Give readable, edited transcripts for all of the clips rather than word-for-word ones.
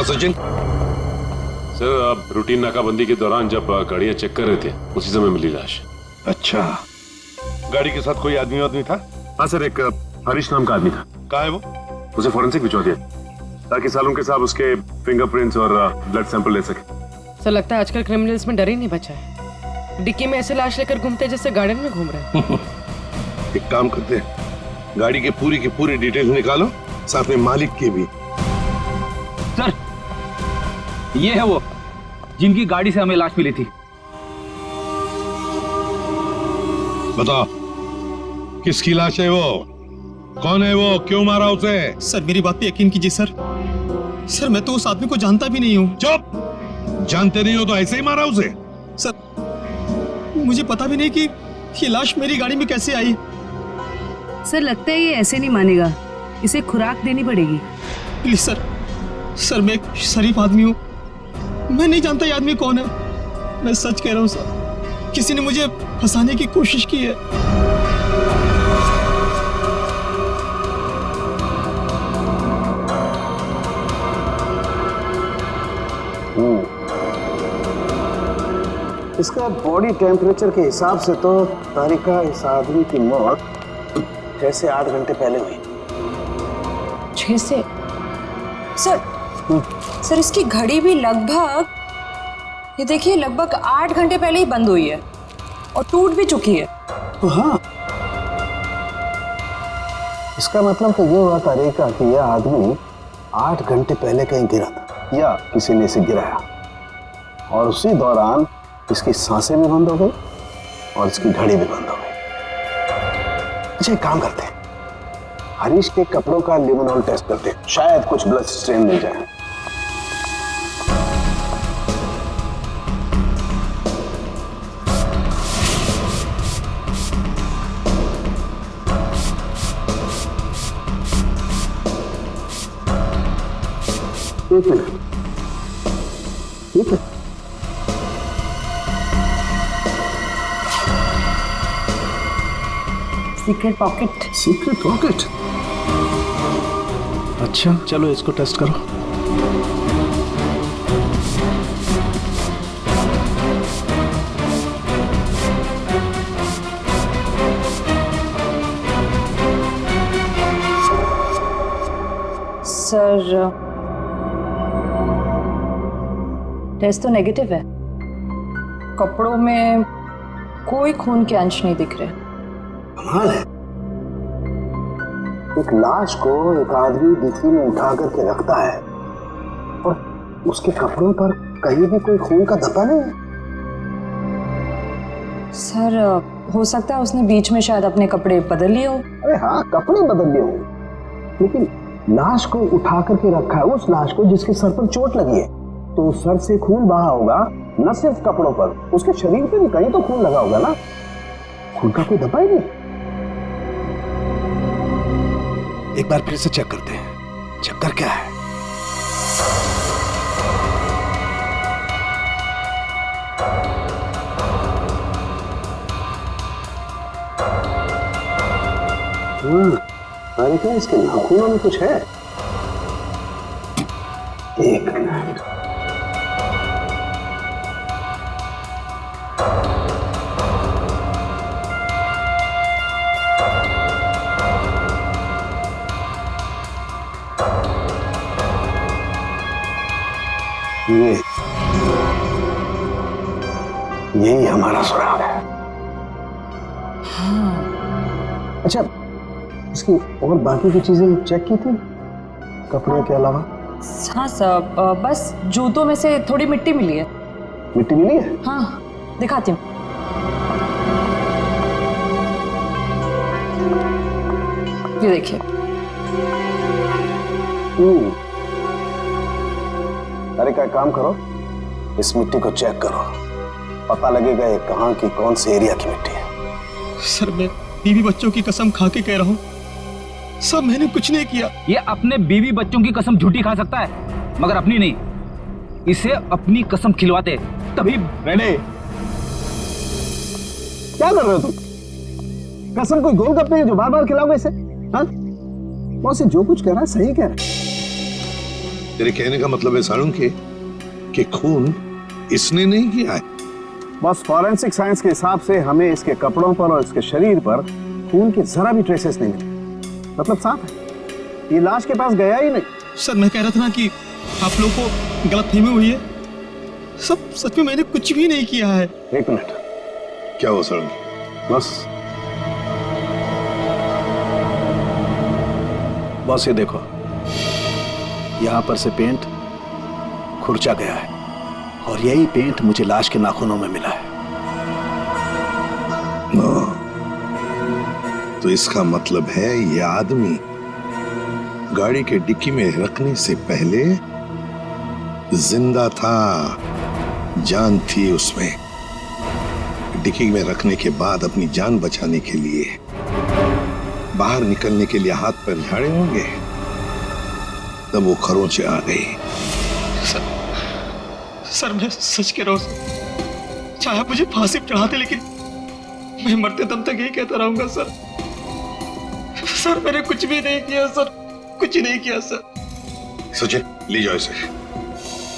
हाँ सचिन। सर अब रूटीन नाकाबंदी के दौरान जब गाड़ियां चेक कर रहे थे उसी समय मिली लाश। अच्छा, गाड़ी के साथ कोई आदमी था? हाँ सर, एक हरीश नाम का आदमी था। कहाँ है वो? उसे फॉरेंसिक भिजवा दिया ताकि सालों के साथ उसके फिंगरप्रिंट्स और ब्लड सैंपल ले सके। सर लगता है आजकल क्रिमिनल्स में डर ही नहीं बचा है। डिक्की में ऐसे लाश लेकर घूमते जैसे गार्डन में घूम रहे हैं। एक काम करते हैं, गाड़ी की पूरी डिटेल निकालो, साथ में मालिक की भी। सर, ये है वो जिनकी गाड़ी से हमें लाश मिली थी। बताओ, किसकी लाश है वो? कौन है वो? क्यों मारा उसे? सर मेरी बात पे यकीन कीजिए सर। सर मैं तो उस आदमी को जानता भी नहीं हूँ। चुप! जानते नहीं हो तो ऐसे ही मारा उसे? सर मुझे पता भी नहीं कि ये लाश मेरी गाड़ी में कैसे आई। सर लगता है ये ऐसे नहीं मानेगा, इसे खुराक देनी पड़ेगी। प्लीज सर, सर मैं एक शरीफ आदमी हूँ, मैं नहीं जानता ये आदमी कौन है। मैं सच कह रहा हूँ सर, किसी ने मुझे फंसाने की कोशिश की है। इसका बॉडी टेम्परेचर के हिसाब से तो तारिका इस आदमी की मौत 6 से 8 घंटे पहले हुई। 6 से? सर इसकी घड़ी भी लगभग, ये देखिए, लगभग 8 घंटे पहले ही बंद हुई है और टूट भी चुकी है। तो हाँ, इसका मतलब तो ये हुआ तारिका कि यह आदमी 8 घंटे पहले कहीं गिरा था या किसी ने इसे गिराया और उसी दौरान इसकी सांसें भी बंद हो गई और इसकी घड़ी भी बंद हो गई। अच्छा एक काम करते हैं, हरीश के कपड़ों का लिमोनॉल टेस्ट करते हैं, शायद कुछ ब्लड स्ट्रेन मिल जाए। एक मिनट, ठीक है। Secret pocket. Secret pocket? अच्छा चलो इसको टेस्ट करो। सर टेस्ट तो नेगेटिव है, कपड़ों में कोई खून के अंश नहीं दिख रहे। कमाल है, एक लाश को एक आदमी डिक्की में उठा करके रखता है और उसके कपड़ों पर कहीं भी कोई खून का धब्बा नहीं है। सर हो सकता है उसने बीच में शायद अपने कपड़े बदल लिए हो। अरे हाँ, कपड़े बदल लिए हो, लेकिन लाश को उठा करके रखा है उस लाश को जिसके सर पर चोट लगी है, तो सर से खून बहा होगा, न सिर्फ कपड़ों पर, उसके शरीर पे भी कहीं तो खून लगा होगा ना। खून का कोई धब्बा ही नहीं। एक बार फिर से चेक करते हैं, चक्कर क्या है। अरे क्या इसके नाखूनों में कुछ है? एक मिनट, यही हमारा सुराग है। हाँ। अच्छा, इसकी और बाकी की चीजें चेक की थी कपड़े के अलावा? हाँ सर, बस जूतों में से थोड़ी मिट्टी मिली है। मिट्टी मिली है? हाँ दिखाती हूँ। ये देखिए। अरे क्या काम करो, इस मिट्टी को चेक करो, पता लगेगा ये कहाँ की कौन से एरिया की मिट्टी है। सर मैं बीवी बच्चों की कसम खा के कह रहा हूँ, सब मैंने कुछ नहीं किया। ये अपने बीवी बच्चों की कसम झूठी खा सकता है मगर अपनी नहीं। इसे अपनी कसम खिलवाते तभी। रेने, क्या कर रहे हो तुम? कसम कोई गोलगप्पे है जो बार बार खिलाओगे इसे? हाँ, मौसी जो कुछ कह रहा है सही कह रहा है। तेरे कहने का मतलब है साळुंखे कि खून इसने नहीं किया है? बस फॉरेंसिक साइंस के हिसाब से हमें इसके कपड़ों पर और इसके शरीर पर खून के जरा भी ट्रेसेस नहीं मिले। मतलब साफ है ये लाश के पास गया ही नहीं। सर मैं कह रहा था ना कि आप लोगों को गलतफहमी हुई है। सब सच में मैंने कुछ भी नहीं किया है। एक मिनट, क्या हुआ साळुंखे? बस ये देखो, यहां पर से पेंट खुरचा गया है और यही पेंट मुझे लाश के नाखूनों में मिला है। तो इसका मतलब है ये आदमी गाड़ी के डिक्की में रखने से पहले जिंदा था, जान थी उसमें। डिक्की में रखने के बाद अपनी जान बचाने के लिए बाहर निकलने के लिए हाथ पैर झाड़े होंगे, तब वो खरोंचे आ गई। सर मैं सच कह रहा हूँ सर। चाहे आप मुझे फांसी पर चढ़ाते लेकिन मैं मरते दम तक यही कहता रहूंगा सर। सर मैंने कुछ भी नहीं किया सर, कुछ नहीं किया सर। सचिन ले जाओ इसे।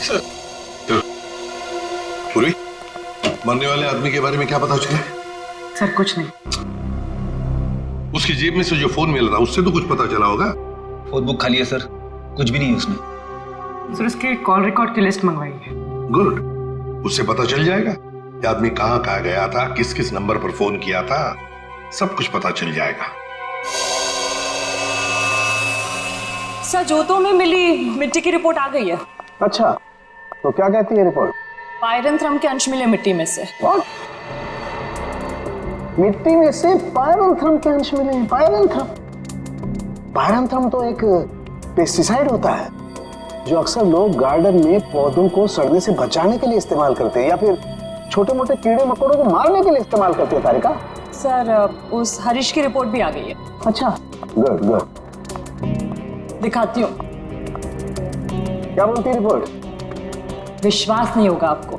सर पूर्वी, मरने वाले आदमी के बारे में क्या पता चला? सर कुछ नहीं। उसकी जेब में से जो फोन मिल रहा उससे तो कुछ पता चला होगा। फोन बुक खाली है सर, कुछ भी नहीं है उसमें। सर उसके कॉल रिकॉर्ड की लिस्ट मंगवाई है। गुड, उससे पता चल जाएगा कि आदमी कहां कहां गया था, किस किस नंबर पर फोन किया था, सब कुछ पता चल जाएगा। सर जोतों में मिली मिट्टी की रिपोर्ट आ गई है। अच्छा, तो क्या कहती है रिपोर्ट? पायरंथ्रम के अंश मिले मिट्टी में से। What? मिट्टी में से पायरंथ्रम के अंश मिले हैं। पायरंथ्रम तो एक पेस्टिसाइड होता है जो अक्सर लोग गार्डन में पौधों को सड़ने से बचाने के लिए इस्तेमाल करते हैं या फिर छोटे मोटे कीड़े मकोड़ों को मारने के लिए इस्तेमाल करते हैं। तारिका सर उस हरीश की रिपोर्ट भी आ गई है। अच्छा, गुड गुड। दिखाती हूँ। क्या बोलती है रिपोर्ट? विश्वास नहीं होगा आपको।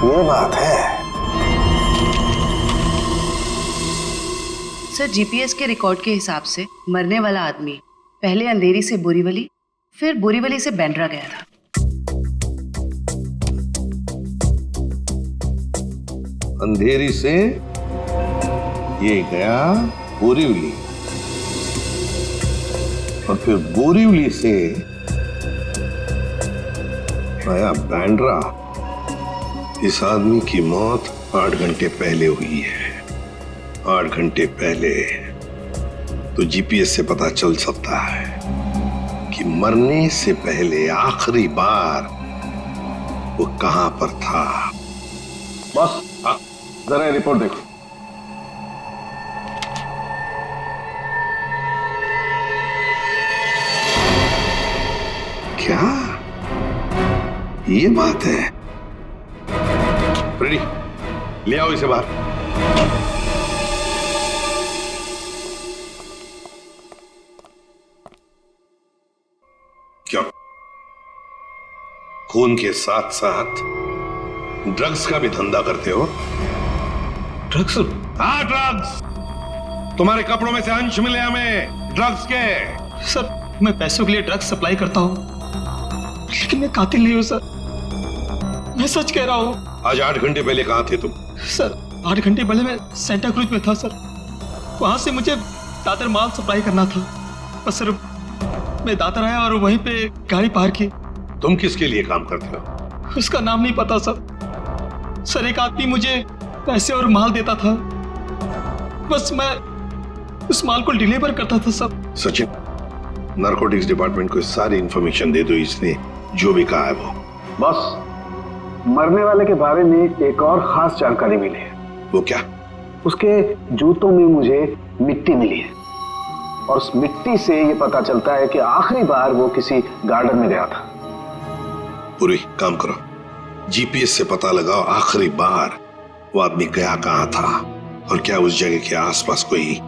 ये बात है। सर जीपीएस के रिकॉर्ड के हिसाब से मरने वाला आदमी पहले अंधेरी से बोरीवली, फिर बोरीवली से बैंड्रा गया था। अंधेरी से ये गया बोरीवली और फिर बोरीवली से आया बैंड्रा। इस आदमी की मौत 8 घंटे पहले हुई है। 8 घंटे पहले तो जीपीएस से पता चल सकता है कि मरने से पहले आखिरी बार वो कहां पर था। बस जरा ये रिपोर्ट देखो। क्या ये बात है? रेडी, ले आओ इसे बाहर। क्यों? खून के साथ साथ ड्रग्स का भी धंधा करते हो? ड्रग्स? हाँ ड्रग्स। तुम्हारे कपड़ों में से अंश मिले हमें ड्रग्स के। सर मैं पैसों के लिए ड्रग्स सप्लाई करता हूँ लेकिन मैं कातिल नहीं हूँ सर। मैं सच कह रहा हूँ। आज 8 घंटे पहले कहां थे तुम? सर 8 घंटे पहले मैं सेंटा क्रूज में था सर। वहां से मुझे दादर माल सप्लाई करना था। बस सर मैं दादर आया और वहीं पे गाड़ी पार्क की। तुम किसके लिए काम करते हो? उसका नाम नहीं पता सर। सर एक आदमी मुझे पैसे और माल देता था, बस मैं उस माल को डिलीवर करता था सब। सचिन, नारकोटिक्स डिपार्टमेंट को सारी इंफॉर्मेशन दे दो। इसने जो भी कहा है वो। बस मरने वाले के बारे में एक और खास जानकारी मिली है। वो क्या? उसके जूतों में मुझे मिट्टी मिली है और उस मिट्टी से ये पता चलता है कि आखिरी बार वो किसी गार्डन में गया था। पूरी काम करो, जीपीएस से पता लगाओ आखिरी बार वो आदमी गया कहां था और क्या उस जगह के आसपास कोई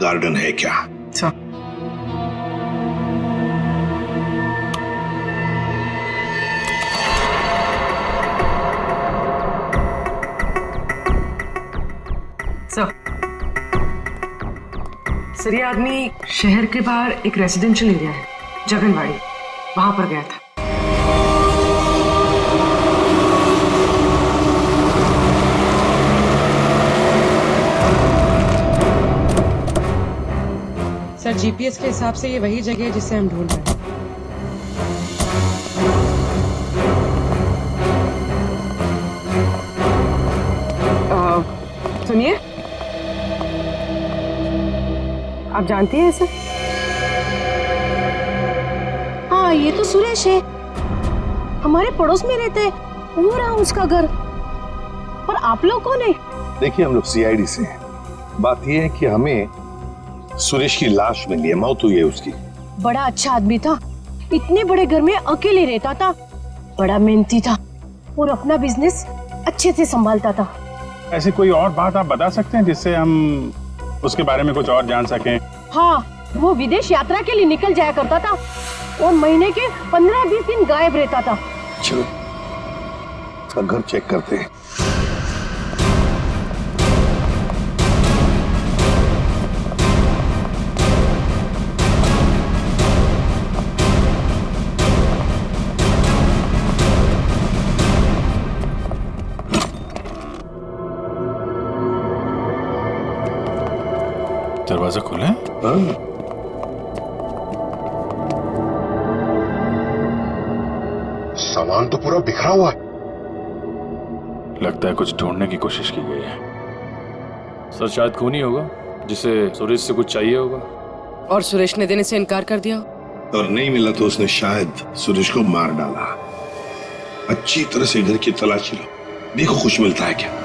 गार्डन है क्या। अच्छा सर ये आदमी शहर के बाहर एक रेजिडेंशियल एरिया है जगनवाड़ी, वहां पर गया था। सर जीपीएस के हिसाब से ये वही जगह है जिसे हम ढूंढ रहे हैं। सुनिए, आप जानती हैं इसे? हाँ, ये तो सुरेश है, हमारे पड़ोस में रहते हैं, वो रहा उसका घर। पर आप लोग कौन है? देखिए, हम लोग सीआईडी से हैं। बात यह है कि हमें सुरेश की लाश मिली है, मौत हुई है उसकी। बड़ा अच्छा आदमी था, इतने बड़े घर में अकेले रहता था, बड़ा मेहनती था और अपना बिजनेस अच्छे से संभालता था। ऐसी कोई और बात आप बता सकते हैं जिससे हम उसके बारे में कुछ और जान सकें? हाँ, वो विदेश यात्रा के लिए निकल जाया करता था और महीने के 15-20 दिन गायब रहता था। चलो उसका घर चेक करते हैं। दरवाजा खोले? सामान तो पूरा बिखरा हुआ है। लगता है कुछ ढूंढने की कोशिश की गई है। सर शायद खून ही होगा जिसे सुरेश से कुछ चाहिए होगा। और सुरेश ने देने से इनकार कर दिया, और नहीं मिला तो उसने शायद सुरेश को मार डाला। अच्छी तरह से घर की तलाशी लो, देखो कुछ मिलता है क्या।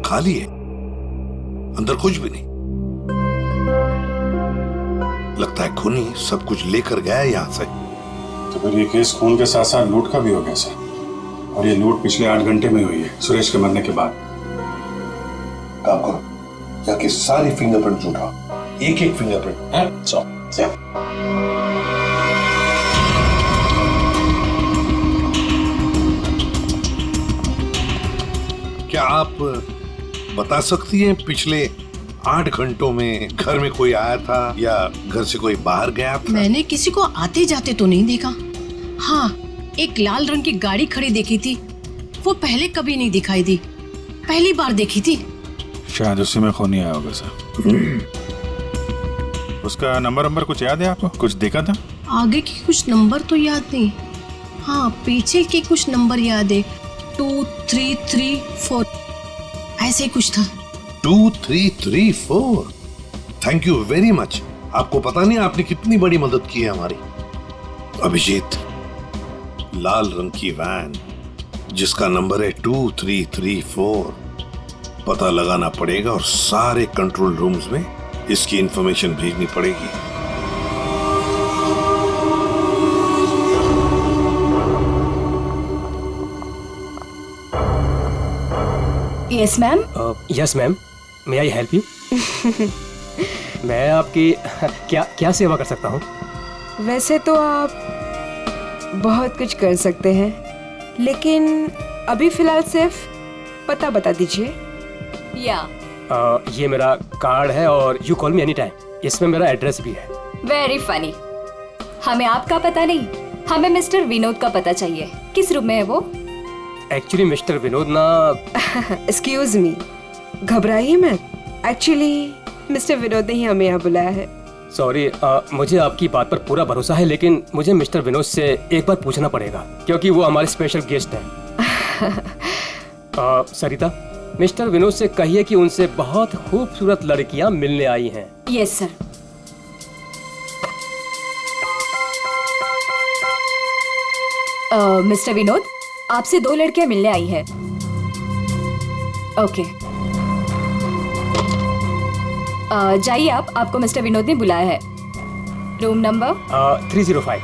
खाली है, अंदर कुछ भी नहीं। लगता है खूनी सब कुछ लेकर गया है यहां से। तो फिर ये केस खून के साथ साथ लूट का भी हो गया सर, और ये लूट पिछले 8 घंटे में हुई है, सुरेश के मरने के बाद। काम करो, जाके सारी फिंगरप्रिंट उठाओ, एक एक फिंगरप्रिंट है। क्या आप बता सकती हैं पिछले 8 घंटों में घर में कोई आया था या घर से कोई बाहर गया था? मैंने किसी को आते जाते तो नहीं देखा। हाँ, एक लाल रंग की गाड़ी खड़ी देखी थी, वो पहले कभी नहीं दिखाई दी, पहली बार देखी थी। शायद उसी में खूनी आया होगा सर। उसका नंबर कुछ याद है आपको? कुछ देखा था? आगे के कुछ नंबर तो याद नहीं, हाँ पीछे के कुछ नंबर याद है, 2, 3, 3, 4 ऐसे कुछ था। 2, 3, 3, 4। Thank you very much. आपको पता नहीं आपने कितनी बड़ी मदद की है हमारी। अभिजीत, लाल रंग की वैन जिसका नंबर है 2334, पता लगाना पड़ेगा और सारे कंट्रोल रूम्स में इसकी इंफॉर्मेशन भेजनी पड़ेगी। Yes ma'am. Yes ma'am, may I help you? मैं आपकी क्या सेवा कर सकता हूँ? वैसे तो आप बहुत कुछ कर सकते हैं, लेकिन अभी फिलहाल सिर्फ पता बता दीजिए। ये मेरा कार्ड है और you call me any time, इसमें मेरा एड्रेस भी है। Very funny. हमें आपका पता नहीं, हमें मिस्टर विनोद का पता चाहिए। किस रूम में है वो? एक्चुअली मिस्टर विनोद ना एक्सक्यूज मी, घबराइए मत। एक्चुअली मिस्टर विनोद ने ही हमें यहाँ बुलाया है। सॉरी, मुझे आपकी बात पर पूरा भरोसा है, लेकिन मुझे मिस्टर विनोद से एक बार पूछना पड़ेगा क्योंकि वो हमारे स्पेशल गेस्ट हैं। सरिता, मिस्टर विनोद से कहिए कि उनसे बहुत खूबसूरत लड़कियां मिलने आई हैं। Yes sir. मिस्टर विनोद, आपसे 2 लड़कियां मिलने आई हैं। ओके, जाइए आप, आपको मिस्टर विनोद ने बुलाया है। Room number 305।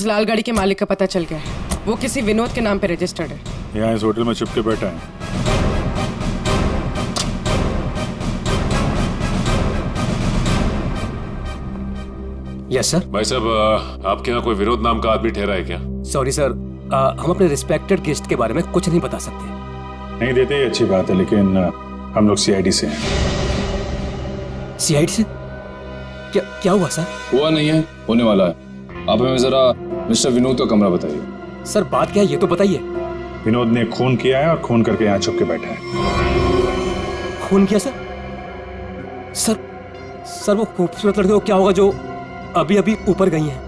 उस लाल गाड़ी के मालिक का पता चल गया है। वो किसी विनोद के नाम पे रजिस्टर्ड है। यहाँ इस होटल में छुप के बैठा है। Yes sir. भाई साहब, आपके यहाँ कोई विनोद नाम का आदमी ठहरा है क्या? सॉरी सर, हम अपने रिस्पेक्टेड गेस्ट के बारे में कुछ नहीं बता सकते। नहीं देते ये अच्छी बात है, लेकिन हम लोग सीआईडी से हैं। सीआईडी से? क्या क्या हुआ सर? हुआ नहीं है, होने वाला है। आप हमें जरा मिस्टर विनोद का कमरा बताइए। सर बात क्या है ये तो बताइए। विनोद ने खून किया है और खून करके यहाँ छुप के बैठा है। खून किया सर? सर वो खूबसूरत लड़की को क्या होगा जो अभी अभी ऊपर गई हैं?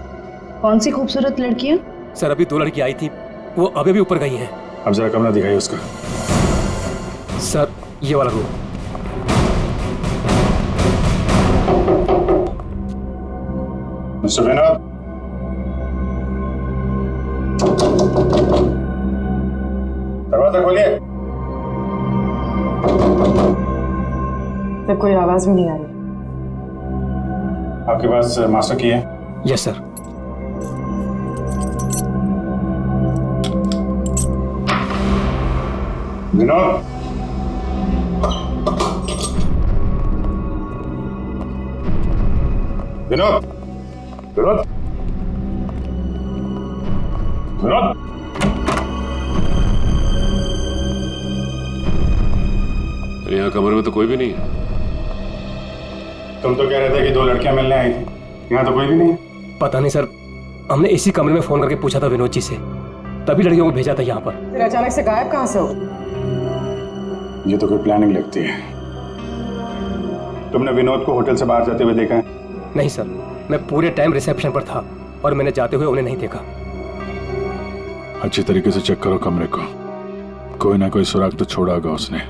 कौन सी खूबसूरत लड़कियां? सर अभी 2 लड़की आई थी, वो अभी अभी ऊपर गई हैं। अब जरा कमरा दिखाइए उसका। सर ये वाला रूम। मिस्टर विनोद, दरवाजा खोलिए। तो कोई आवाज भी नहीं आ रही। आपके पास मास्टर की है? Yes sir. विनोद, विनोद, विनोद, विनोद। यहाँ कमरे में तो कोई भी नहीं है। तुम तो कह रहे थे कि 2 लड़कियां मिलने आई थी, यहाँ तो कोई भी नहीं। पता नहीं सर, हमने इसी कमरे में फोन करके पूछा था विनोद जी से, तभी लड़कियों को भेजा था यहाँ पर। फिर अचानक से गायब कहाँ से हो? ये तो कोई प्लानिंग लगती है। तुमने विनोद को होटल से बाहर जाते हुए देखा है? नहीं सर, मैं पूरे टाइम रिसेप्शन पर था और मैंने जाते हुए उन्हें नहीं देखा। अच्छी तरीके से चेक करो कमरे को, कोई ना कोई सुराग तो छोड़ा होगा उसने।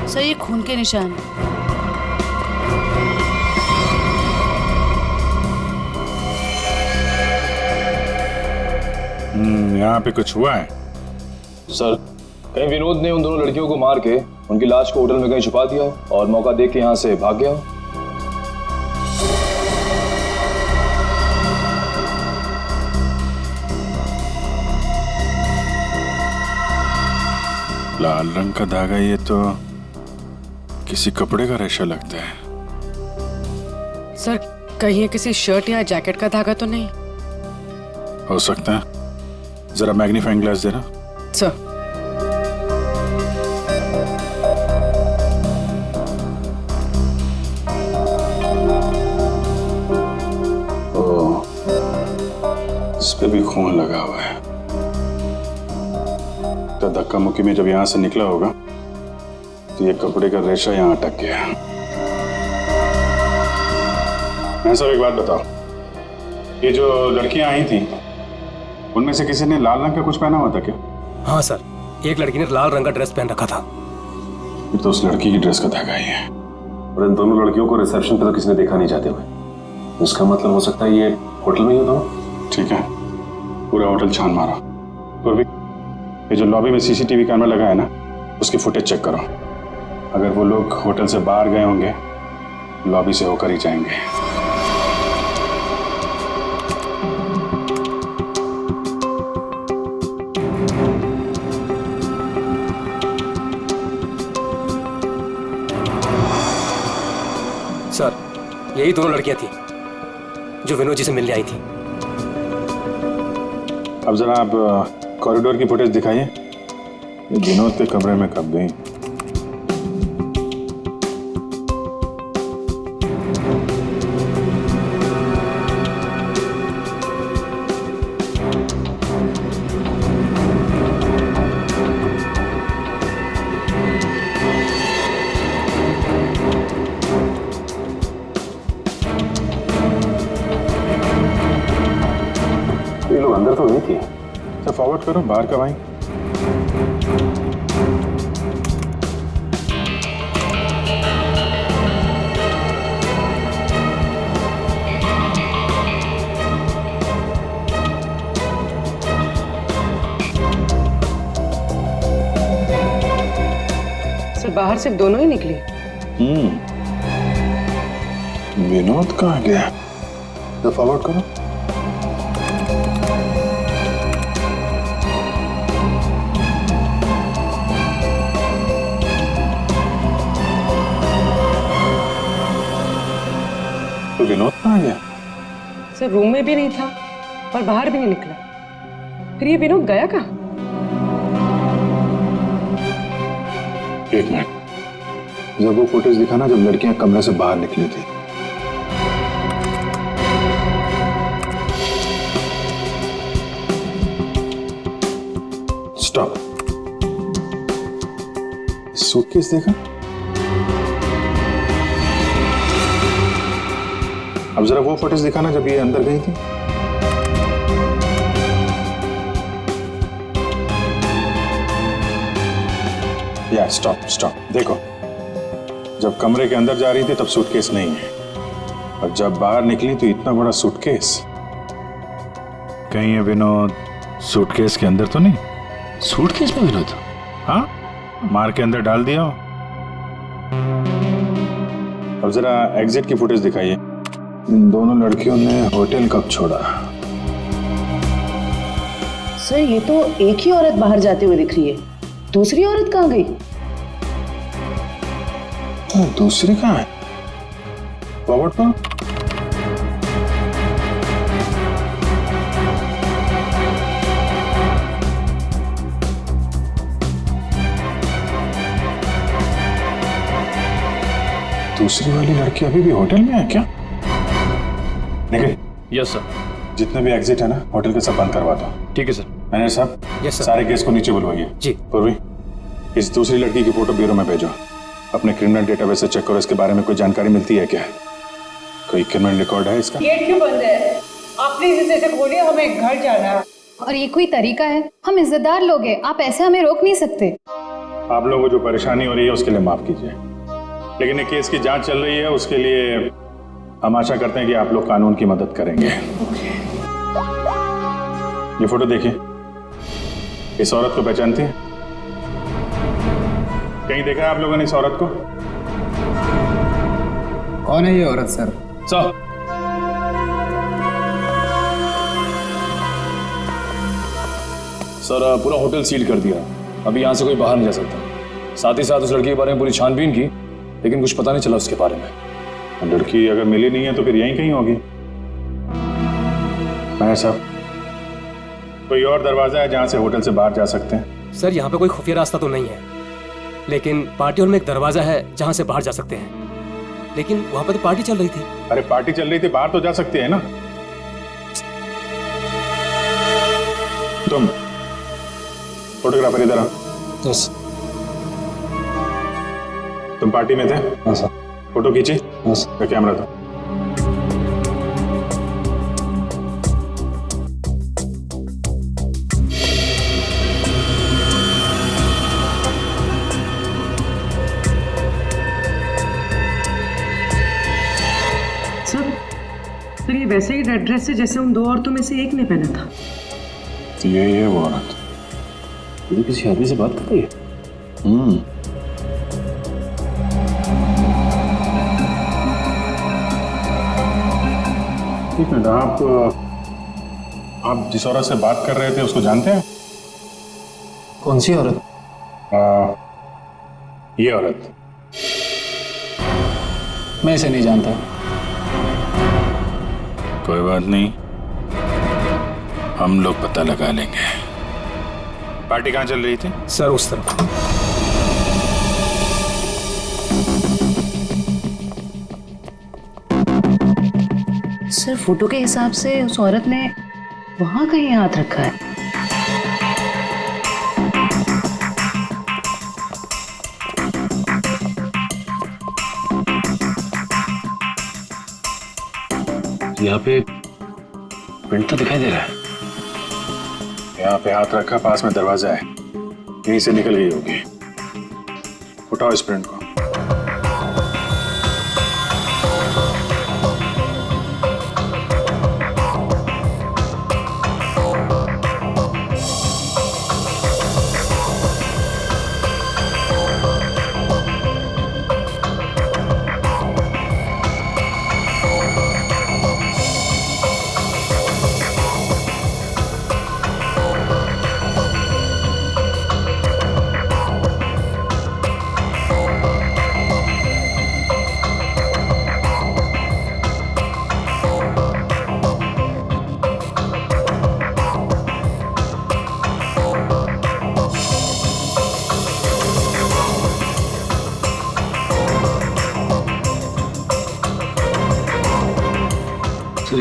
सर ये खून के निशान है। यहाँ पे कुछ हुआ है? सर कहीं विनोद ने उन दोनों लड़कियों को मार के उनकी लाश को होटल में कहीं छुपा दिया और मौका देख के यहाँ से भाग गया। लाल रंग का धागा, ये तो किसी कपड़े का रेशा लगता है। सर कहीं ये किसी शर्ट या जैकेट का धागा तो नहीं? हो सकता है, जरा मैग्नीफाइंग ग्लास देना। सर इस पे भी खून लगा हुआ है। तो धक्का मुक्की में जब यहां से निकला होगा तो ये कपड़े का रेशा यहां अटक गया। मैं सब एक बात बताओ, ये जो लड़कियां आई थी उनमें से किसी ने लाल रंग का कुछ पहना हुआ था क्या? हाँ सर, एक लड़की ने लाल रंग का ड्रेस पहन रखा था। ये तो उस लड़की की ड्रेस का धागा ही है। और इन दोनों लड़कियों को रिसेप्शन पे तो किसी ने देखा नहीं जाते हुए। इसका मतलब हो सकता है ये होटल में ही होता हो। ठीक है, पूरा होटल छान मारा। तो ये जो लॉबी में सीसीटीवी कैमरा लगा है ना, उसकी फुटेज चेक करो। अगर वो लोग होटल से बाहर गए होंगे, लॉबी से होकर ही जाएंगे। सर यही दोनों लड़कियां थी जो विनोद जी से मिलने आई थी। अब जरा आप कॉरिडोर की फुटेज दिखाइए। ये विनोद के कमरे में कब गई? ये लोग अंदर तो नहीं थी। तो फॉरवर्ड करो बाहर का भाई। सर बाहर सिर्फ दोनों ही निकले। विनोद कहाँ गया? तो फॉरवर्ड करो। तो विनोद कहाँ गया? सर रूम में भी नहीं था और बाहर भी नहीं निकला। फिर ये विनोद गया कहाँ? एक मिनट, जब वो फुटेज दिखाना जब लड़कियां कमरे से बाहर निकली थी। स्टॉप। सूटकेस देखा? अब जरा वो फुटेज दिखाना जब ये अंदर गई थी। या स्टॉप स्टॉप, देखो जब कमरे के अंदर जा रही थी तब सूटकेस नहीं है, और जब बाहर निकली तो इतना बड़ा सूटकेस। कहीं है विनोद सूटकेस के अंदर तो नहीं? सूटकेस में विनोद? हाँ, मार के अंदर डाल दिया हो। अब जरा एग्जिट की फुटेज दिखाइए। इन दोनों लड़कियों ने होटल कब छोड़ा? सर ये तो एक ही औरत बाहर जाते हुए दिख रही है, दूसरी औरत कहाँ गई? दूसरी कहाँ है? फॉरवर्ड करो। दूसरी वाली लड़की अभी भी होटल में है क्या? निखिल। Yes sir. जितने भी एग्जिट है ना होटल के सब बंद करवा दो। ठीक है सर। मैनेजर साहब। Yes sir. सारे केस को नीचे बुलवाइए। जी। पूर्वी, इस दूसरी लड़की की फोटो ब्यूरो में भेजो। अपने क्रिमिनल डेटाबेस से चेक करो, इसके बारे में कोई जानकारी मिलती है क्या? कोई क्रिमिनल रिकॉर्ड है इसका? गेट क्यों बंद है? आप प्लीज इसे खोलिए, हमें घर जाना है। और ये कोई तरीका है? हम इज्जतदार लोग हैं, आप ऐसे हमें रोक नहीं सकते। आप लोगों को जो परेशानी हो रही है उसके लिए माफ कीजिए, लेकिन ये केस की जांच चल रही है, उसके लिए हम आशा करते हैं कि आप लोग कानून की मदद करेंगे। ये फोटो देखिए, इस औरत को पहचानती है? कहीं देखा है आप लोगों ने इस औरत को? कौन है ये औरत सर? सर पूरा होटल सील कर दिया, अभी यहाँ से कोई बाहर नहीं जा सकता। साथ ही साथ उस लड़की के बारे में पूरी छानबीन की, लेकिन कुछ पता नहीं चला उसके बारे में। लड़की अगर मिली नहीं है तो फिर यहीं कहीं होगी। मैनेजर साहब, कोई और दरवाजा है जहां से होटल से बाहर जा सकते हैं? सर यहाँ पे कोई खुफिया रास्ता तो नहीं है, लेकिन पार्टी हॉल में एक दरवाजा है जहां से बाहर जा सकते हैं। लेकिन वहां पर तो पार्टी चल रही थी। अरे पार्टी चल रही थी, बाहर तो जा सकते हैं ना। तुम फोटोग्राफर इधर आओ। यस। तुम पार्टी में थे? हाँ सर। फोटो खींची? यस। कैमरा दो। सर ये वैसे ही रेड ड्रेस है जैसे उन दो औरतों में से एक ने पहना था। तो ये है वो औरत। ये किसी आदमी से बात कर रही है। एक मिनट, आप जिस औरत से बात कर रहे थे उसको जानते हैं? कौन सी औरत? ये औरत। मैं इसे नहीं जानता। कोई बात नहीं, हम लोग पता लगा लेंगे। पार्टी कहाँ चल रही थी? सर उस तरफ। सर फोटो के हिसाब से उस औरत ने वहां कहीं हाथ रखा है। यहाँ पे प्रिंट तो दिखाई दे रहा है। यहाँ पे हाथ रखा, पास में दरवाजा है, यहीं से निकल गई होगी। उठाओ इस प्रिंट को।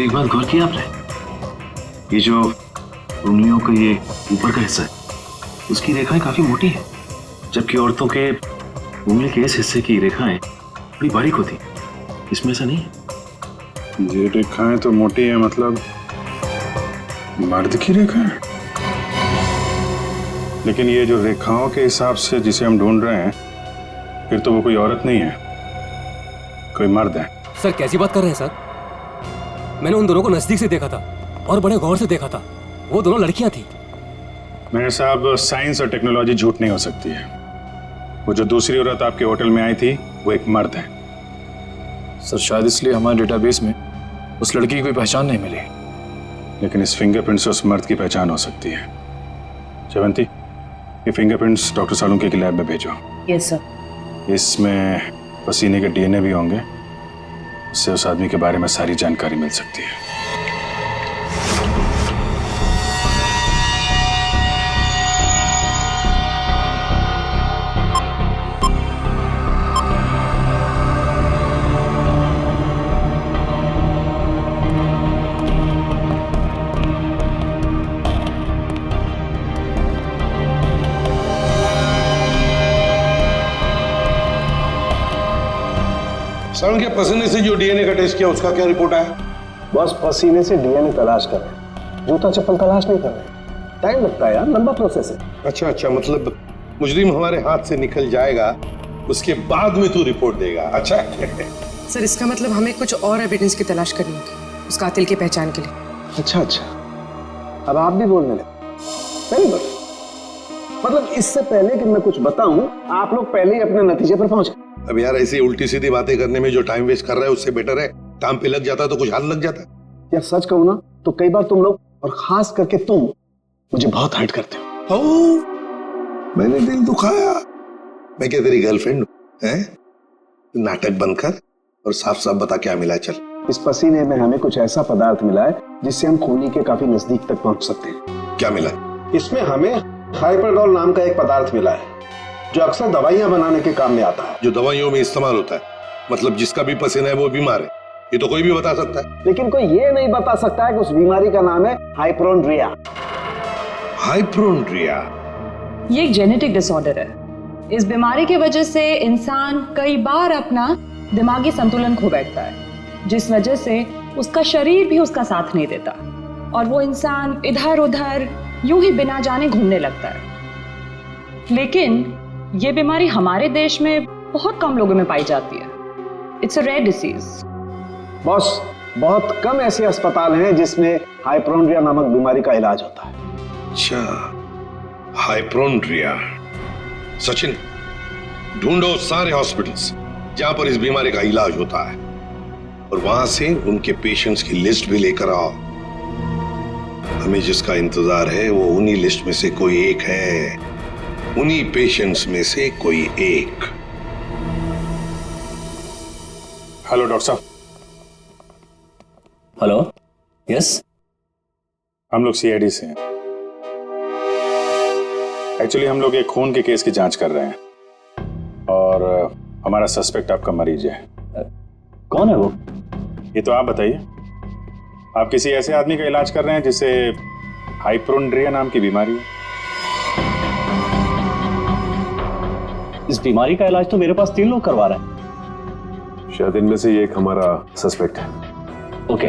एक बात गौर किया आपने, ये जो उंगलियों का ये ऊपर का हिस्सा है, उसकी रेखाएं काफी मोटी है, जबकि औरतों के उंगली के इस हिस्से की रेखाएं बड़ी बारीक होती हैं। इसमें ऐसा नहीं है। ये रेखाएं तो मोटी है, मतलब मर्द की रेखाएं। लेकिन ये जो रेखाओं के हिसाब से जिसे हम ढूंढ रहे हैं, फिर तो वो कोई औरत नहीं है, कोई मर्द है। सर कैसी बात कर रहे हैं सर? मैंने उन दोनों को नजदीक से देखा था और बड़े गौर से देखा था। वो दोनों लड़कियां थी। मेरे साहब, साइंस और टेक्नोलॉजी झूठ नहीं हो सकती है। वो जो दूसरी औरत आपके होटल में आई थी, वो एक मर्द है। सर शायद इसलिए हमारे डेटाबेस में उस लड़की की कोई पहचान नहीं मिली। लेकिन इस फिंगरप्रिंट से उस मर्द की पहचान हो सकती है। जयवंती, ये फिंगरप्रिंट्स डॉक्टर सालुंके की लैब में भेजो। Yes sir. इसमें पसीने के डीएनए भी होंगे, इससे उस आदमी के बारे में सारी जानकारी मिल सकती है। सर के पसीने से जो डीएनए का टेस्ट किया, उसका क्या रिपोर्ट आया? बस पसीने से डीएनए तलाश कर रहे हैं, जूता चप्पल तलाश नहीं कर रहे। टाइम लगता है यार, लंबा प्रोसेस है। अच्छा, मतलब मुजरिम हमारे हाथ से निकल जाएगा, उसके बाद में तू रिपोर्ट देगा। अच्छा सर, इसका मतलब हमें कुछ और एविडेंस की तलाश करनी होगी उस कातिल की पहचान के लिए। अच्छा, अब आप भी बोलने लगे। Very good. मतलब इससे पहले कि मैं कुछ बताऊं, आप लोग पहले ही अपने नतीजे पर पहुंचे। अब यार ऐसी उल्टी सीधी बातें करने में जो टाइम वेस्ट कर रहा है, उससे बेटर है काम पे लग जाता तो कुछ हाथ लग जाता। यार सच कहूं ना तो कई बार तुम लोग, और खास करके तुम, मुझे बहुत हर्ट करते हो। मैंने दिल दुखाया? मैं क्या तेरी गर्लफ्रेंड हूं? हैं? नाटक बंद कर और साफ साफ बता क्या मिला। चल। इस पसीने में हमें कुछ ऐसा पदार्थ मिला है जिससे हम खूनी के काफी नजदीक तक पहुंच सकते हैं। क्या मिला? इसमें हमें हाइपरडोल नाम का एक पदार्थ मिला है जो अक्सर दवाइयां बनाने के काम में आता है। जो दवाइयों में इस्तेमाल होता है, मतलब जिसका भी पसीना है वो बीमार है, ये तो कोई भी बता सकता है। लेकिन कोई ये नहीं बता सकता है कि उस बीमारी का नाम है हाइपोक्रोंड्रिया। हाइपोक्रोंड्रिया ये एक जेनेटिक डिसऑर्डर है। इस बीमारी की वजह से इंसान कई बार अपना दिमागी संतुलन खो बैठता है, जिस वजह से उसका शरीर भी उसका साथ नहीं देता और वो इंसान इधर उधर यूं ही बिना जाने घूमने लगता है। लेकिन ये बीमारी हमारे देश में बहुत कम लोगों में पाई जाती है। It's a rare disease. Boss, बहुत कम ऐसे अस्पताल हैं जिसमें हाइपोक्रोंड्रिया नामक बीमारी का इलाज होता है। अच्छा, हाइपोक्रोंड्रिया। सचिन, ढूंढो सारे हॉस्पिटल्स जहां पर इस बीमारी का इलाज होता है और वहां से उनके पेशेंट्स की लिस्ट भी लेकर आओ। हमें जिसका इंतजार है वो उन्हीं लिस्ट में से कोई एक है, उन्हीं पेशेंट्स में से कोई एक। हेलो डॉक्टर साहब। Hello, yes. हम लोग सीआईडी से हैं। एक्चुअली हम लोग एक खून के केस की जांच कर रहे हैं और हमारा सस्पेक्ट आपका मरीज है। कौन है वो? ये तो आप बताइए। आप किसी ऐसे आदमी का इलाज कर रहे हैं जिसे हाइपोक्रोंड्रिया नाम की बीमारी है? इस बीमारी का इलाज तो मेरे पास 3 लोग करवा रहे हैं। शायद इनमें से एक हमारा सस्पेक्ट है। ओके।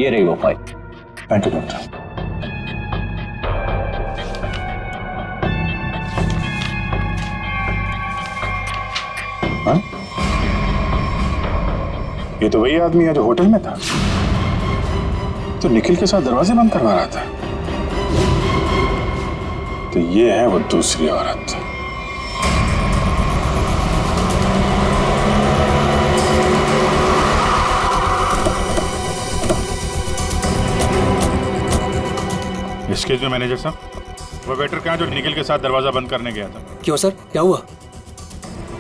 ये रही वो फाइल। Thank you doctor. हाँ? ये तो वही आदमी है जो होटल में था, तो निखिल के साथ दरवाजे बंद करवा रहा था। तो ये है वो दूसरी औरत। एक्सक्यूज मी मैनेजर साहब, वो वेटर कहाँ जो निखिल के साथ दरवाजा बंद करने गया था? क्यों सर, क्या हुआ?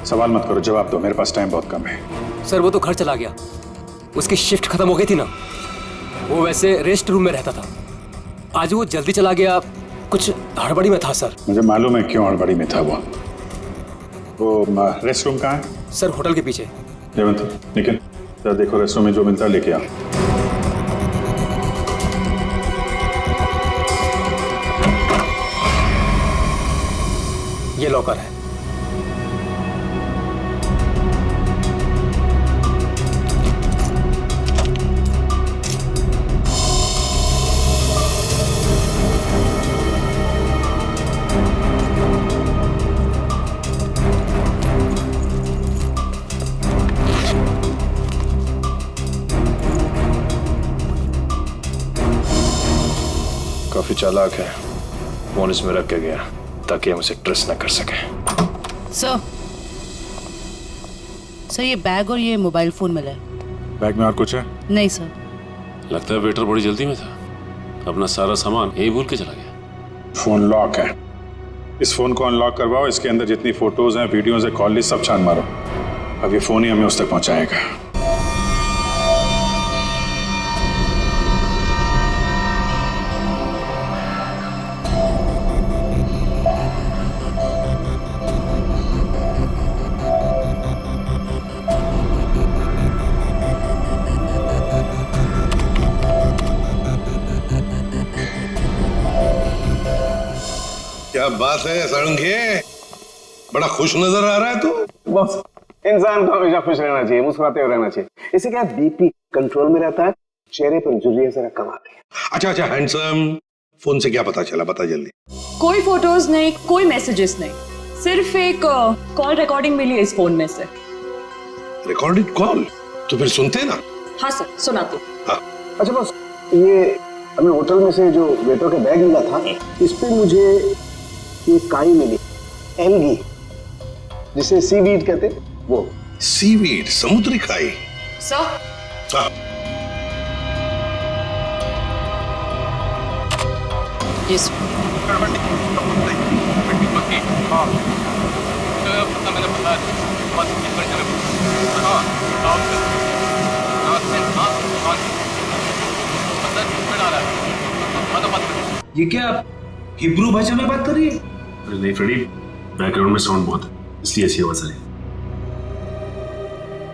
सवाल मत करो, जवाब दो, मेरे पास टाइम बहुत कम है। सर वो तो घर चला गया, उसकी शिफ्ट खत्म हो गई थी ना। वो वैसे रेस्ट रूम में रहता था, आज वो जल्दी चला गया, कुछ हड़बड़ी में था सर। मुझे मालूम है क्यों हड़बड़ी में था वो रेस्ट रूम कहाँ है? सर होटल के पीछे। रेवंत, निखिल, जरा देखो रेस्टोरेंट में जो मिलता है लेके आ। ये लॉकर है। काफी चालाक है, फोन इसमें रख के गया ताकि हम उसे ट्रेस न कर सके। सर ये बैग और ये मोबाइल फोन मिला है। बैग में और कुछ है? नहीं सर। लगता है वेटर बड़ी जल्दी में था, अपना सारा सामान यही भूल के चला गया। फोन लॉक है, इस फोन को अनलॉक करवाओ, इसके अंदर जितनी फोटोज हैं, वीडियोज हैं, कॉल लिस्ट सब छान मारो। अब ये फोन ही हमें उस तक पहुंचाएगा। क्या बात है सारंगे, बड़ा खुश नजर आ रहा है तू। बॉस, इंसान को हमेशा खुश रहना चाहिए, मुस्कुराते हुए रहना चाहिए। इससे क्या बीपी कंट्रोल में रहता है, चेहरे पर झुर्रियां जरा कम आती है। अच्छा हैंडसम, फोन से क्या पता चला, बता जल्दी। कोई फोटोज नहीं, कोई मैसेजेस नहीं, सिर्फ एक कॉल रिकॉर्डिंग मिली है इस फोन में से। Recorded call? तो फिर सुनते ना। हाँ सर, सुनाते। हाँ। अच्छा बॉस, ये हमें होटल में से जो वेटर का बैग मिला था, इस पे मुझे ये काई मिली, एल्गी, जिसे सीवीड कहते हैं, वो। सीवीड, समुद्री खाई? सर। हाँ। यस। ये क्या हिब्रू भाषा में बात कर रही है? अरे नहीं फ्रेडी, बैकग्राउंड में साउंड बहुत है, इसलिए ऐसी आवाज आ रही है।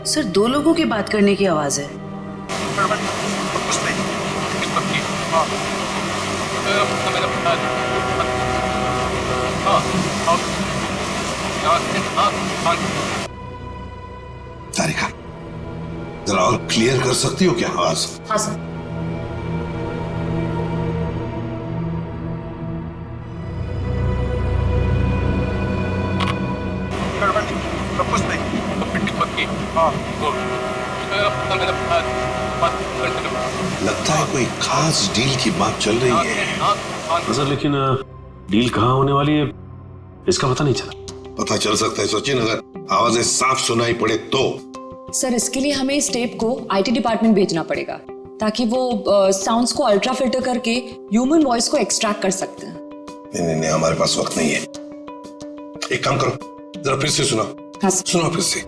सर दो लोगों की बात करने की आवाज है। तारिका, जरा और क्लियर कर सकती हो क्या आवाज? हाँ सर। लगता है कोई खास डील की बात चल रही है। सर लेकिन डील कहाँ होने वाली है इसका पता नहीं चला। पता चल सकता है सचिन, अगर आवाजें साफ सुनाई पड़े तो। सर इसके लिए हमें इस टेप को आईटी डिपार्टमेंट भेजना पड़ेगा ताकि वो साउंड्स को अल्ट्रा फिल्टर करके ह्यूमन वॉइस को एक्सट्रैक्ट कर सकते हैं। नहीं, हमारे पास वक्त नहीं है। एक काम करो, जरा फिर से सुना। हाँ सुनो फिर से।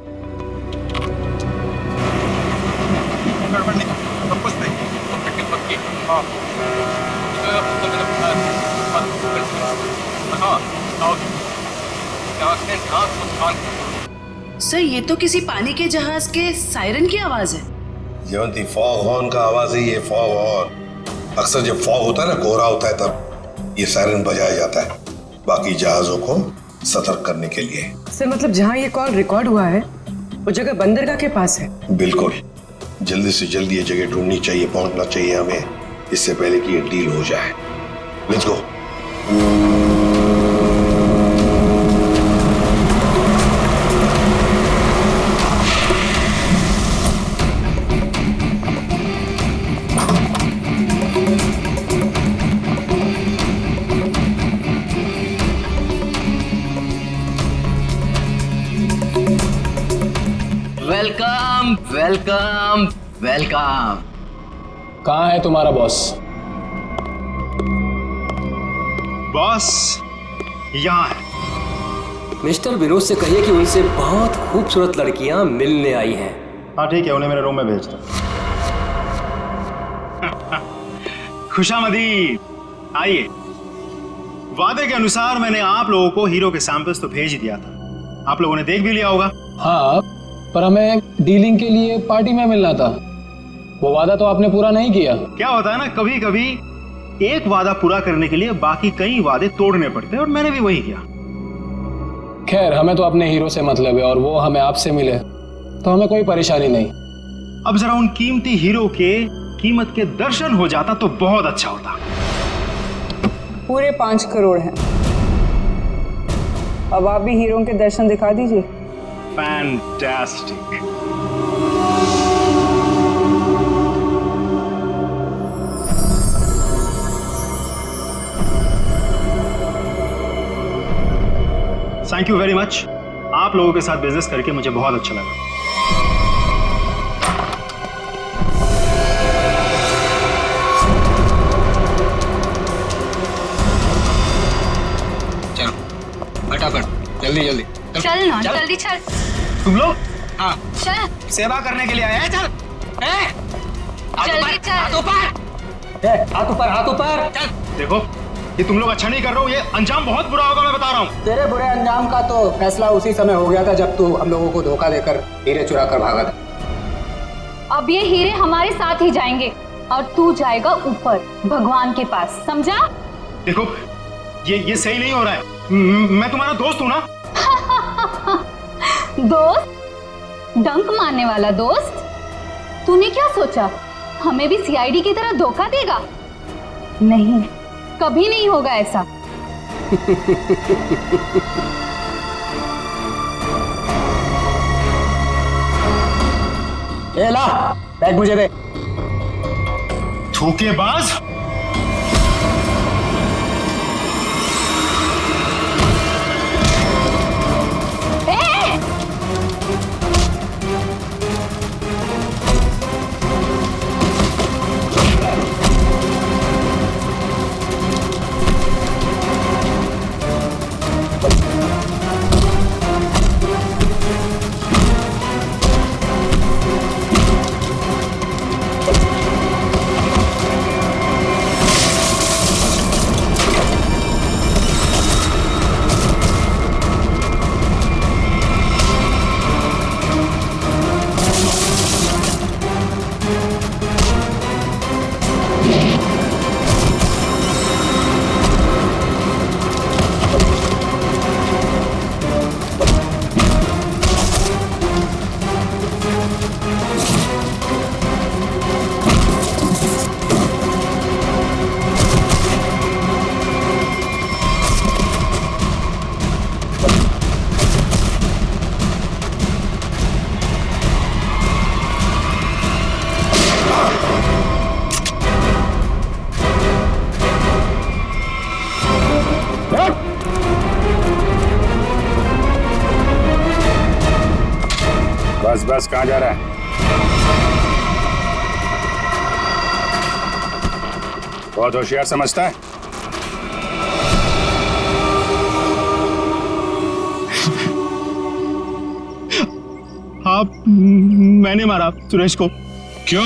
सर ये तो किसी पानी के जहाज के सायरन की आवाज है। जयवंती, फॉग हॉर्न का आवाज है ये, फॉग हॉर्न। अक्सर जब फॉग होता है ना, कोहरा होता है, तब ये सायरन बजाया जाता है बाकी जहाजों को सतर्क करने के लिए। सर मतलब जहाँ ये कॉल रिकॉर्ड हुआ है वो जगह बंदरगाह के पास है? बिल्कुल, जल्दी से जल्दी ये जगह ढूंढनी चाहिए, पहुंचना चाहिए हमें, इससे पहले कि ये डील हो जाए। Let's go. Welcome welcome welcome. कहाँ है तुम्हारा बॉस? बॉस यहाँ है। मिस्टर विनोद से कहिए कि उनसे बहुत खूबसूरत लड़कियां मिलने आई हैं। हाँ ठीक है, उन्हें मेरे रूम में भेज दो। खुशामदीद, आइए। वादे के अनुसार मैंने आप लोगों को हीरो के सैंपल्स तो भेज ही दिया था, आप लोगों ने देख भी लिया होगा। हाँ, पर हमें डीलिंग के लिए पार्टी में मिलना था। वो वादा तो आपने पूरा नहीं किया। क्या होता है ना, कभी कभी एक वादा पूरा करने के लिए बाकी कई वादे तोड़ने पड़ते हैं, और मैंने भी वही किया। खैर, हमें तो अपने हीरो से मतलब है, और वो हमें आपसे मिले तो हमें कोई परेशानी नहीं। अब जरा उन कीमती हीरो के कीमत के दर्शन हो जाता तो बहुत अच्छा होता। पूरे 5 करोड़ हैं। अब आप भी हीरो के दर्शन दिखा दीजिए। Fantastic. Thank you very much. आप लोगों के साथ बिजनेस करके मुझे बहुत अच्छा लगा। फटाफट, जल्दी जल्दी चल ना, जल्दी चल। तुम लोग? हाँ, चल। सेवा करने के लिए आए हैं। चल, जल्दी चल। हाथ ऊपर, हाथ ऊपर। चल। देखो, ये तुम लोग अच्छा नहीं कर रहे हो, ये अंजाम बहुत बुरा होगा, मैं बता रहा हूँ। तेरे बुरे अंजाम का तो फैसला उसी समय हो गया था जब तू हम लोगों को धोखा देकर हीरे चुरा कर भागा था। अब ये हीरे हमारे साथ ही जाएंगे और तू जाएगा ऊपर भगवान के पास, समझा? देखो, ये सही नहीं हो रहा है। मैं तुम्हारा दोस्त हूँ ना। दोस्त? डंक मारने वाला दोस्त? तूने क्या सोचा हमें भी सीआईडी की तरह धोखा देगा? नहीं, कभी नहीं होगा ऐसा। ए ला, बैग मुझे दे। धोखेबाज। बस कहाँ जा रहा है? बहुत होशियार समझता है। आप, मैंने मारा सुरेश को। क्यों?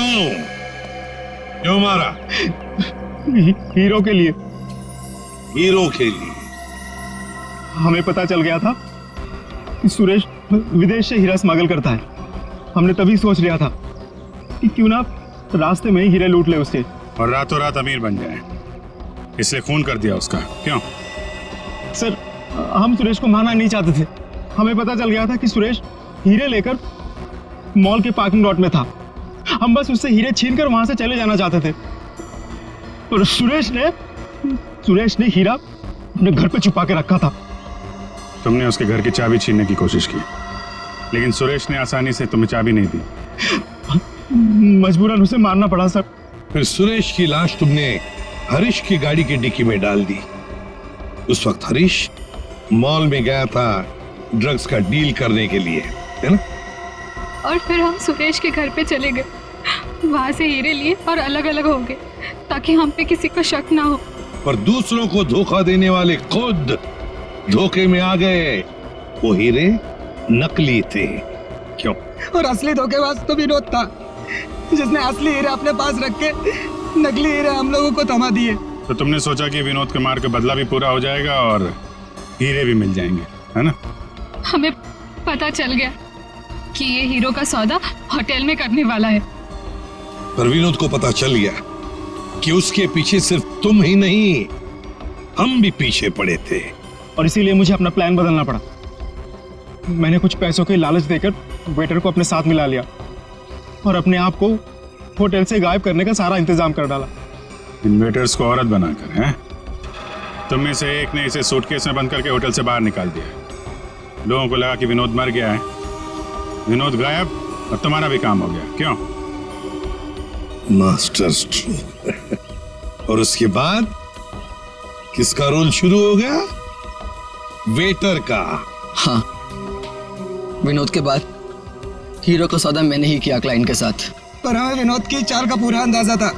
क्यों मारा? हीरो के लिए। हीरो के लिए? हमें पता चल गया था कि सुरेश विदेश से हीरा स्मगल करता है। हमने तभी सोच लिया था कि क्यों ना रास्ते में ही हीरे लूट ले उससे, और रातों रात अमीर बन जाए, इसलिए खून कर दिया उसका। क्यों? सर, हम सुरेश को मारना नहीं चाहते थे। हमें पता चल गया था कि सुरेश हीरे लेकर मॉल के पार्किंग लॉट में था। हम बस उससे हीरे छीनकर वहां से चले जाना चाहते थे, और सुरेश ने हीरा अपने घर पे छुपा के रखा था। तुमने उसके घर की चाबी छीनने की कोशिश की, लेकिन सुरेश ने आसानी से तुम्हें चाबी नहीं दी। मजबूरन उसे मारना पड़ा सर। फिर सुरेश की लाश तुमने हरीश की गाड़ी की डिक्की में डाल दी। उस वक्त हरीश मॉल में गया था ड्रग्स का डील करने के लिए, है ना? और फिर हम सुरेश के घर पे चले गए, वहां से हीरे लिए और अलग अलग हो गए ताकि हम पे किसी को शक ना हो। पर दूसरों को धोखा देने वाले खुद धोखे में आ गए। वो हीरे नकली थे। क्यों? और असली धोखेबाज तो विनोद था, जिसने असली हीरे अपने पास रख के नकली हीरे हम लोगों को थमा दिए। तो तुमने सोचा कि विनोद के मार का बदला भी पूरा हो जाएगा और हीरे भी मिल जाएंगे, है ना? हमें पता चल गया कि ये हीरो का सौदा होटल में करने वाला है। पर विनोद को पता चल गया कि उसके पीछे सिर्फ तुम ही नहीं, हम भी पीछे पड़े थे। और इसीलिए मुझे अपना प्लान बदलना पड़ा। मैंने कुछ पैसों के लालच देकर वेटर को अपने साथ मिला लिया और अपने आप को होटल से गायब करने का सारा इंतजाम कर डाला। इन वेटर्स को औरत बनाकर, हैं? तुम में से एक ने इसे सूटकेस में बंद करके होटल से बाहर निकाल दिया। लोगों को लगा कि विनोद मर गया है, विनोद गायब और तुम्हारा भी काम हो गया। क्यों? Master stroke. और उसके बाद किसका रोल शुरू हो गया? वेटर का। हाँ, विनोद के बाद हीरो का सौदा मैंने ही किया क्लाइंट के साथ। पर हमें विनोद की चाल का पूरा अंदाजा था,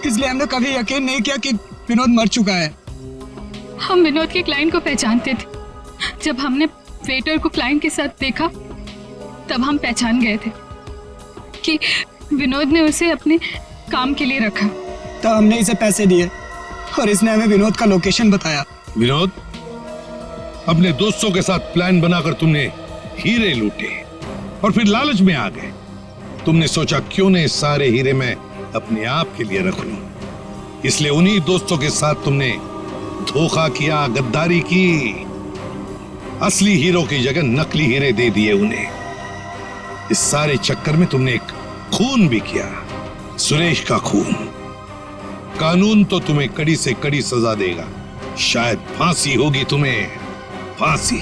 इसलिए हमने कभी यकीन नहीं किया कि विनोद मर चुका है। हम विनोद के क्लाइंट को पहचानते थे। जब हमने वेटर को क्लाइंट के साथ देखा तब हम पहचान गए थे कि विनोद ने उसे अपने काम के लिए रखा। तो हमने इसे पैसे दिए और इसने हमें विनोद का लोकेशन बताया। विनोद, अपने दोस्तों के साथ प्लान बनाकर तुमने हीरे लूटे और फिर लालच में आ गए। तुमने सोचा क्यों नहीं सारे हीरे मैं अपने आप के लिए रख लूं, इसलिए उन्हीं दोस्तों के साथ तुमने धोखा किया, गद्दारी की। असली हीरो की जगह नकली हीरे दे दिए उन्हें। इस सारे चक्कर में तुमने एक खून भी किया, सुरेश का खून। कानून तो तुम्हें कड़ी से कड़ी सजा देगा, शायद फांसी होगी तुम्हें, फांसी।